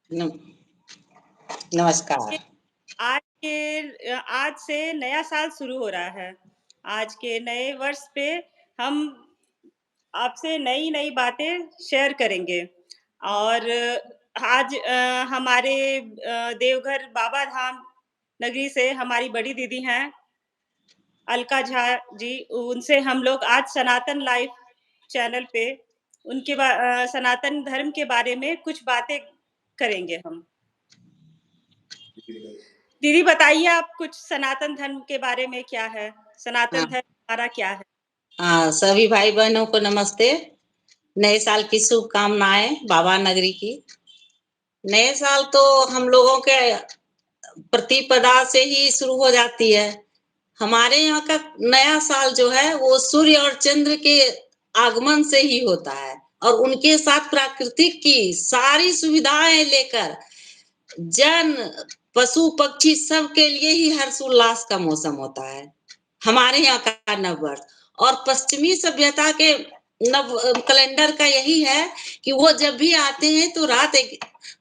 नम नमस्कार। आज से नया साल शुरू हो रहा है। आज के नए वर्ष पे हम आपसे नई-नई बातें शेयर करेंगे और आज हमारे देवघर बाबा धाम नगरी से हमारी बड़ी दीदी हैं, अलका झा जी, उनसे हम लोग आज सनातन लाइव चैनल पे सनातन धर्म के बारे में कुछ बातें करेंगे हम। दीदी बताइए आप कुछ सनातन धर्म के बारे में क्या है? सनातन हाँ, धर्म हमारा क्या है? हाँ, सभी भाई-बहनों को नमस्ते। नए साल की शुभकामनाएँ बाबा नगरी की। नए साल तो हम लोगों के प्रतिपदा से ही शुरू हो जाती है। हमारे यहाँ का नया साल जो है वो सूर्य और चंद्र के आगमन से ही होता है और उनके साथ प्राकृतिक की सारी सुविधाएँ लेकर जन, पशु, पक्षी सबके लिए ही हर्षोल्लास का मौसम होता है। हमारे यहाँ का नववर्ष और पश्चिमी सभ्यता के कैलेंडर का यही है कि वो जब भी आते हैं तो रात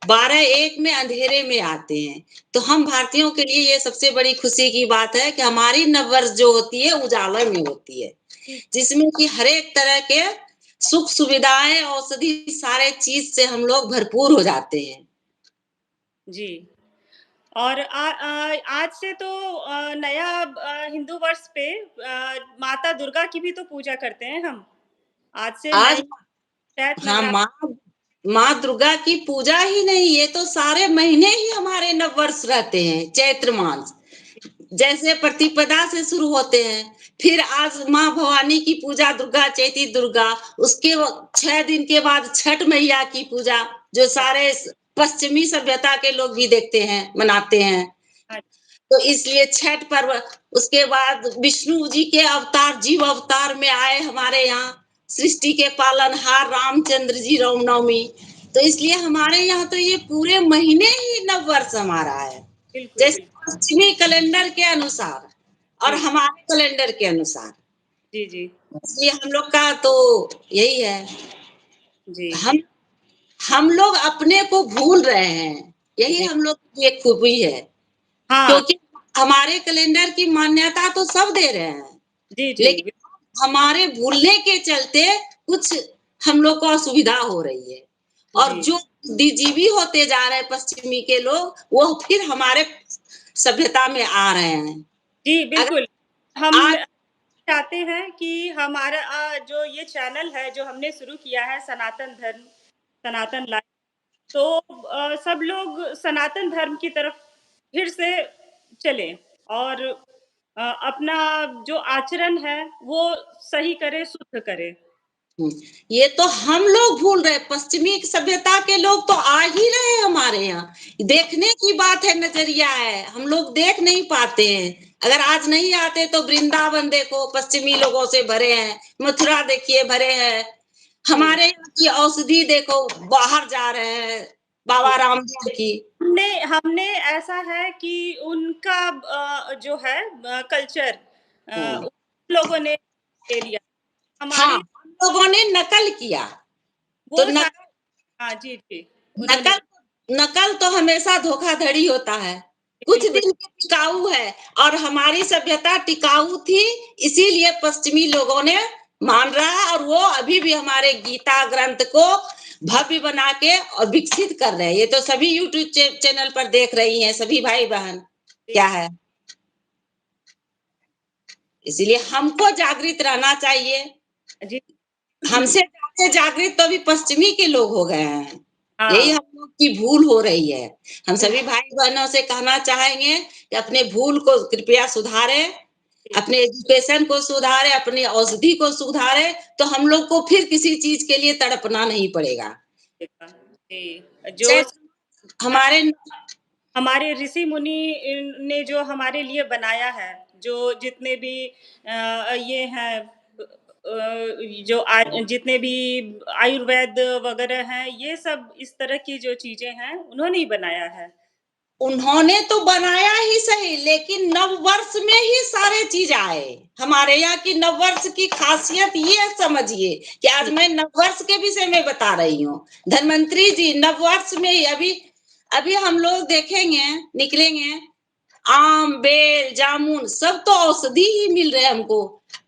12-1 में अंधेरे में आते हैं। तो हम भारतीयों के लिए ये सबसे बड़ी खुशी की बात है कि हमारी नववर्ष जो होती है उजाला में होती है, जी, जिसमें कि हर एक तरह के सुख सुविधाएँ, औषधि सारे चीज़ से हम लोग भरपूर हो जाते हैं। जी। और आज से तो नया हिंदू वर्ष पे माता दुर्गा की भी तो पूजा करते हैं हम। आज से आज नए चैत हाँ, नवरात्र। माँ दुर्गा की पूजा ही नहीं, ये तो सारे महीने ही हमारे नववर्ष रहते हैं, चैत्र मास। जैसे प्रतिपदा से शुरू होते हैं, फिर आज माँ भवानी की पूजा दुर्गा चैती दुर्गा, उसके 6 दिन के बाद छठ मैया की पूजा, जो सारे पश्चिमी सभ्यता के लोग भी देखते हैं, मनाते हैं। हाँ, तो इसलिए छठ पर्व, उसके बाद विष्णु जी के अवतार, जीव अवतार में आए हमारे यहाँ, सृष्टि के पालनहार रामचंद्र जी रामनवमी। तो इसलिए हमारे यहाँ तो ये पूरे महीने ही नववर्ष हमारा है, बिल्कुल, जैसे बिल्कुल। पश्चिमी कैलेंडर के अनुसार और जी, हमारे कैलेंडर के अनुसार। जी, जी, इसलिए हम लोग का तो यही है। जी, हम हम लोग अपने को भूल रहे हैं, यही जी। हम लोग की एक खूबी है। हाँ, क्योंकि हमारे कैलेंडर की मान्यता तो सब दे रहे हैं, जी, जी, लेकिन हमारे भूलने के चलते कुछ हम लोग को असुविधा हो रही है। और जी, जो बुद्धिजीवी होते जा रहे हैं पश्चिमी के लोग, वो फिर हमारे सभ्यता में आ रहे हैं। जी, अगर बिल्कुल। हम आज चाहते हैं कि हमारा जो ये चैनल है, जो हमने शुरू किया है सनातन धर्म, सनातन लाइफ, तो सब लोग सनातन धर्म की तरफ फिर से चलें और अपना जो आचरण है, वो सही करें, शुद्ध करें। हुँ, ये तो हम लोग भूल रहे हैं, पश्चिमी सभ्यता के लोग तो आ ही रहे हैं हमारे यहाँ। देखने की बात है, नज़रिया है, हम लोग देख नहीं पाते हैं। अगर आज नहीं आते तो वृंदावन देखो, पश्चिमी लोगों से भरे हैं, मथुरा देखिए भरे हैं। जी, हमारे यहाँ की औषधि देखो, बाहर जा रहे हैं, बाबा जी। रामदेव की। हमने हमने ऐसा है कि उनका जो है कल्चर हुँ, उन लोगों ने ले लिया। हाँ, हमारी हम लोगों ने नकल किया, तो वो सा हाँ, जी, जी। उन्होंने नकल नकल तो हमेशा धोखाधड़ी होता है। कुछ बिल्कुल दिन की टिकाऊ है और हमारी सभ्यता टिकाऊ थी, इसीलिए पश्चिमी लोगों ने मान रहा है और वो अभी भी हमारे गीता ग्रंथ को भव्य बना के और विकसित कर रहे हैं। ये तो सभी यूट्यूब चैनल पर देख रही हैं, सभी भाई-बहन, जी, क्या है। इसीलिए हमको जागृत रहना चाहिए। जी। हमसे ज़्यादा जागृत तो अभी पश्चिमी के लोग हो गए हैं। यही हाँ, हम लोग की भूल हो रही है। हम बिल्कुल, सभी भाई-बहनों से कहना चाहेंगे कि अपने भूल को कृपया सुधारें, जी, अपने एजुकेशन को सुधारें, अपनी औषधि को सुधारें, तो हम लोग को फिर किसी चीज़ के लिए तड़पना नहीं पड़ेगा। जी। जो चैत्र हमारे हमारे ऋषि मुनि ने जो हमारे लिए बनाया है, जो जितने भी ये हैं जो जितने भी आयुर्वेद वगैरह हैं, ये सब इस तरह की जो चीज़ें हैं, उन्होंने ही बनाया है। उन्होंने तो बनाया ही सही, लेकिन नववर्ष में ही सारे चीज़ आए। हमारे यहाँ की नववर्ष की ख़ासियत ये समझिए कि आज जी, मैं नववर्ष के विषय में बता रही हूँ। धन्वंतरी जी नववर्ष में ही अभी अभी हम लोग देखेंगे, निकलेंगे, आम, बेल, जामुन सब तो औषधि ही मिल रहे हैं हमको।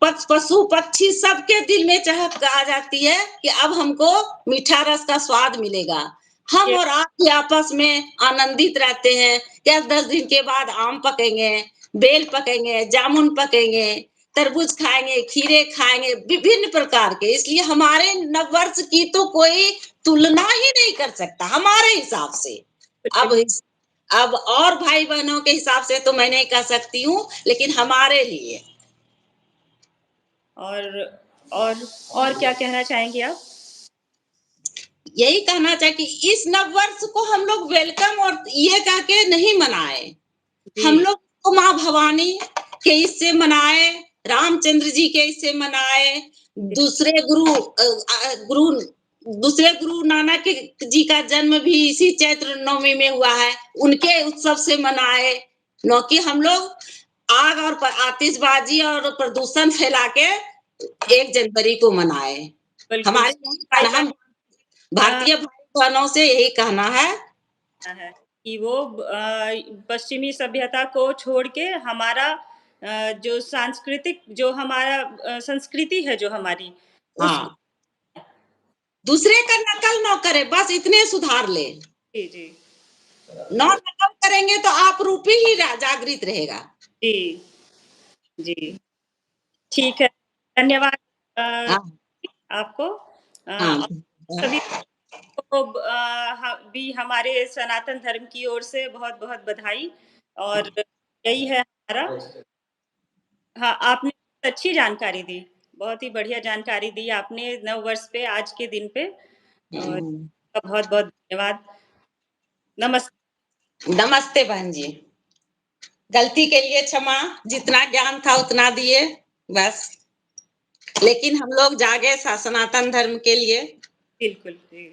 पशु, पक्षी सबके दिल में चहक आ जाती है कि अब हमको मीठा रस का स्वाद मिलेगा। हम ये और आप ही आपस में आनंदित रहते हैं। क्या 10 दिन के बाद आम पकेंगे, बेल पकेंगे, जामुन पकेंगे, तरबूज खाएँगे, खीरे खाएँगे, विभिन्न प्रकार के। इसलिए हमारे नववर्ष की तो कोई तुलना ही नहीं कर सकता हमारे हिसाब से। अब इस अब और भाई-बहनों के हिसाब से तो मैं नहीं कह सकती हूँ, लेकिन हमारे लिए। और और और क्या कहना चाहेंगे आप? यही कहना चाहे कि इस नववर्ष को हम लोग वेलकम और ये कह के नहीं मनाएँ। हम जी, लोग तो माँ भवानी के इससे मनाए, रामचंद्र जी के इससे मनाए, दूसरे दूसरे गुरु नानक जी का जन्म भी इसी चैत्र नवमी में हुआ है, उनके उत्सव से मनाए, न कि हम लोग आग और आतिशबाजी और प्रदूषण फैला के 1 जनवरी को मनाए। बिल्कुल हमारे यही भाई कहना है, बहन भारतीय भाई-बहनों से यही कहना है। है कि वो पश्चिमी सभ्यता को छोड़ के हमारा जो सांस्कृतिक जो हमारा संस्कृति है जो हमारी उसको हाँ, दूसरे का नकल ना करे, बस इतने सुधार ले। जी, जी। ना नकल करेंगे तो आप रूपी ही जागृत रहेगा। जी, जी। ठीक है, धन्यवाद अ, हाँ, आपको हाँ, और सभी को भी हमारे सनातन धर्म की ओर से बहुत-बहुत बधाई और यही है हमारा हाँ, आपने अच्छी जानकारी दी। बहुत ही बढ़िया जानकारी दी आपने नव वर्ष पे आज के दिन पे और हुँ। आपका बहुत-बहुत धन्यवाद। नमस नमस्ते बहन जी। गलती के लिए क्षमा, जितना ज्ञान था उतना दिए, बस। लेकिन हम लोग जागे सनातन धर्म के लिए। बिल्कुल, जी।